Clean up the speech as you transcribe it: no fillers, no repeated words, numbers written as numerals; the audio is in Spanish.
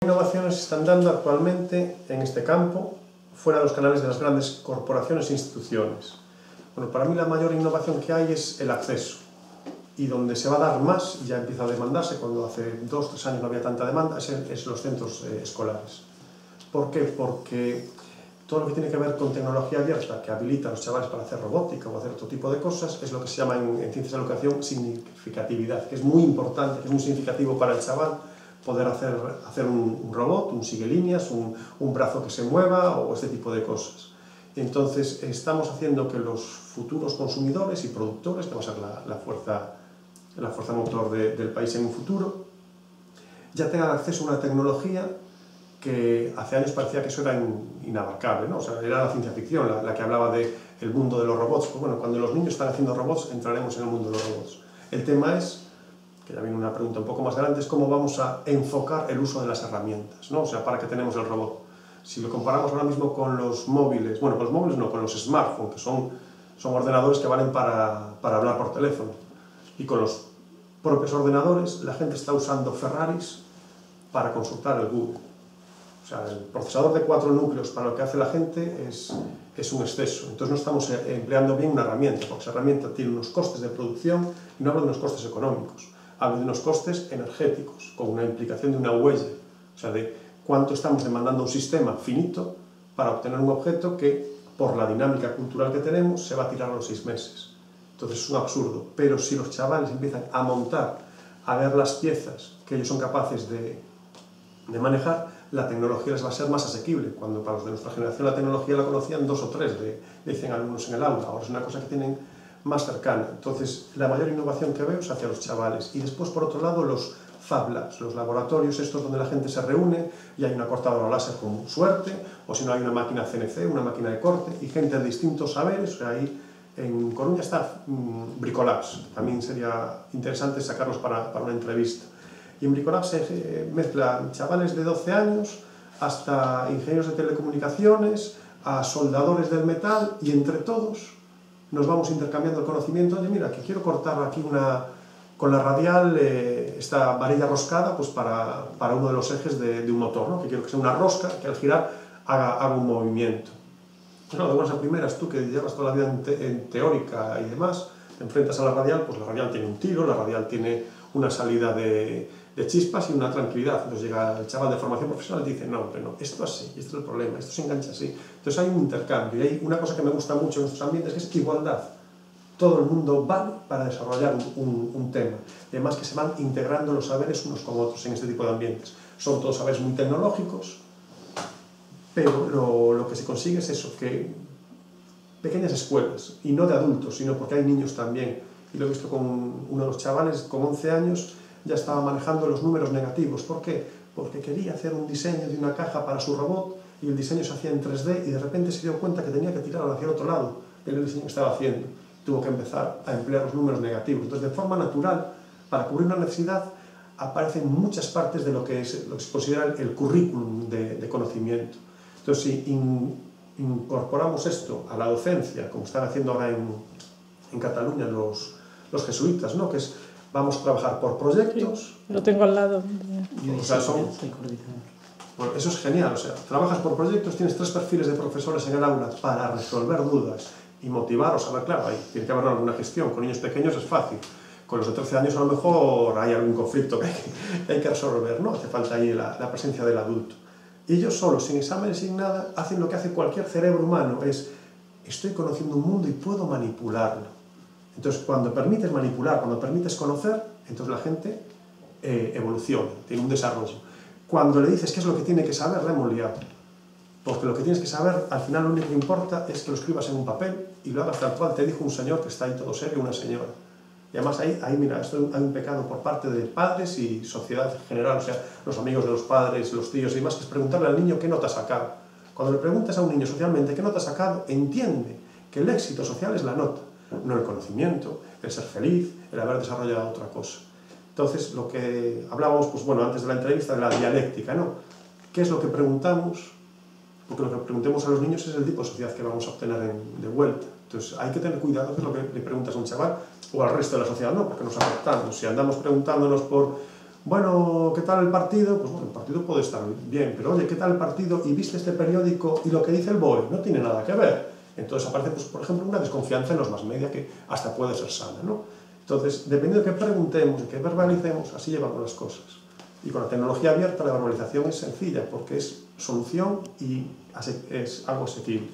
innovaciones se están dando actualmente en este campo fuera de los canales de las grandes corporaciones e instituciones? Bueno, para mí la mayor innovación que hay es el acceso, y donde se va a dar más, ya empieza a demandarse, cuando hace 2 o 3 años no había tanta demanda, es los centros escolares. ¿Por qué? Porque todo lo que tiene que ver con tecnología abierta, que habilita a los chavales para hacer robótica o hacer otro tipo de cosas, es lo que se llama en ciencias de la educación significatividad, que es muy importante, que es muy significativo para el chaval poder hacer un robot, un sigue líneas, un brazo que se mueva o este tipo de cosas. Entonces estamos haciendo que los futuros consumidores y productores, que va a ser la fuerza motor del país en un futuro, ya tengan acceso a una tecnología que hace años parecía que eso era inabarcable, ¿no? O sea, era la ciencia ficción la que hablaba del mundo de los robots. Pues bueno, cuando los niños están haciendo robots, entraremos en el mundo de los robots. El tema es, que ya viene una pregunta un poco más grande, es cómo vamos a enfocar el uso de las herramientas, ¿no? O sea, ¿para qué tenemos el robot? Si lo comparamos ahora mismo con los móviles, bueno, con los móviles no, con los smartphones, que son ordenadores que valen para hablar por teléfono, y con los propios ordenadores, la gente está usando Ferraris para consultar el Google. O sea, el procesador de 4 núcleos para lo que hace la gente es un exceso. Entonces no estamos empleando bien una herramienta, porque esa herramienta tiene unos costes de producción, y no hablo de unos costes económicos, hablo de unos costes energéticos, con una implicación de una huella, o sea, de cuánto estamos demandando un sistema finito para obtener un objeto que, por la dinámica cultural que tenemos, se va a tirar a los 6 meses. Entonces es un absurdo. Pero si los chavales empiezan a montar, a ver las piezas que ellos son capaces de manejar, la tecnología les va a ser más asequible. Cuando para los de nuestra generación la tecnología la conocían 2 o 3 de 100 alumnos en el aula, ahora es una cosa que tienen más cercana. Entonces, la mayor innovación que veo es hacia los chavales. Y después, por otro lado, los Fab Labs, los laboratorios estos donde la gente se reúne y hay una cortadora láser con suerte, o si no hay una máquina CNC, una máquina de corte, y gente de distintos saberes. O sea, ahí en Coruña está Bricolabs, también sería interesante sacarlos para una entrevista. Y en Bricolabs se mezclan chavales de 12 años hasta ingenieros de telecomunicaciones, a soldadores del metal, y entre todos nos vamos intercambiando el conocimiento. Oye, mira, que quiero cortar aquí con la radial esta varilla roscada pues para uno de los ejes de un motor, ¿no? Que quiero que sea una rosca que al girar haga un movimiento. Bueno, de buenas a primeras, tú que llevas toda la vida en teórica y demás, te enfrentas a la radial, pues la radial tiene un tiro, la radial tiene una salida de chispas y una tranquilidad. Entonces llega el chaval de formación profesional y dice, no, hombre, no, esto así, este es el problema, esto se engancha así. Entonces hay un intercambio, y hay una cosa que me gusta mucho en nuestros ambientes, que es igualdad. Todo el mundo vale para desarrollar un tema. Y además que se van integrando los saberes unos con otros en este tipo de ambientes. Son todos saberes muy tecnológicos, pero lo que se consigue es eso, que pequeñas escuelas, y no de adultos, sino porque hay niños también. Y lo he visto con uno de los chavales, con 11 años, ya estaba manejando los números negativos. ¿Por qué? Porque quería hacer un diseño de una caja para su robot, y el diseño se hacía en 3D, y de repente se dio cuenta que tenía que tirarlo hacia el otro lado, en el diseño que estaba haciendo. Tuvo que empezar a emplear los números negativos. Entonces, de forma natural, para cubrir una necesidad, aparecen muchas partes de lo que se considera el currículum de conocimiento. Entonces, si incorporamos esto a la docencia, como están haciendo ahora en Cataluña los jesuitas, ¿no? Que es, vamos a trabajar por proyectos. Sí, lo tengo al lado. O sea, bueno, eso es genial. O sea, trabajas por proyectos, tienes 3 perfiles de profesores en el aula para resolver dudas y motivaros. A ver, claro, tiene que haber alguna gestión. Con niños pequeños es fácil. Con los de 13 años a lo mejor hay algún conflicto que hay que resolver, ¿no? Hace falta ahí la presencia del adulto. Y ellos solos, sin exámenes, sin nada, hacen lo que hace cualquier cerebro humano, es, estoy conociendo un mundo y puedo manipularlo. Entonces, cuando permites manipular, cuando permites conocer, entonces la gente evoluciona, tiene un desarrollo. Cuando le dices qué es lo que tiene que saber, la hemos liado. Porque lo que tienes que saber, al final lo único que importa es que lo escribas en un papel y lo hagas tal cual te dijo un señor que está ahí todo serio, una señora. Y además ahí mira, esto hay un pecado por parte de padres y sociedad en general, o sea, los amigos de los padres, los tíos y demás, que es preguntarle al niño qué nota ha sacado. Cuando le preguntas a un niño socialmente qué nota ha sacado, entiende que el éxito social es la nota, no el conocimiento, el ser feliz, el haber desarrollado otra cosa. Entonces, lo que hablábamos, pues bueno, antes de la entrevista, de la dialéctica, ¿no? ¿Qué es lo que preguntamos? Porque lo que preguntemos a los niños es el tipo de sociedad que vamos a obtener de vuelta. Entonces, hay que tener cuidado de lo que le preguntas a un chaval o al resto de la sociedad, no, porque nos afectamos. Si andamos preguntándonos por bueno, ¿qué tal el partido? Pues bueno, el partido puede estar bien, pero oye, ¿qué tal el partido? ¿Y viste este periódico y lo que dice el BOE? No tiene nada que ver. Entonces aparece, pues, por ejemplo, una desconfianza en los más media que hasta puede ser sana, ¿no? Entonces, dependiendo de qué preguntemos, de qué verbalicemos, así llevamos las cosas. Y con la tecnología abierta la verbalización es sencilla porque es solución y es algo asequible.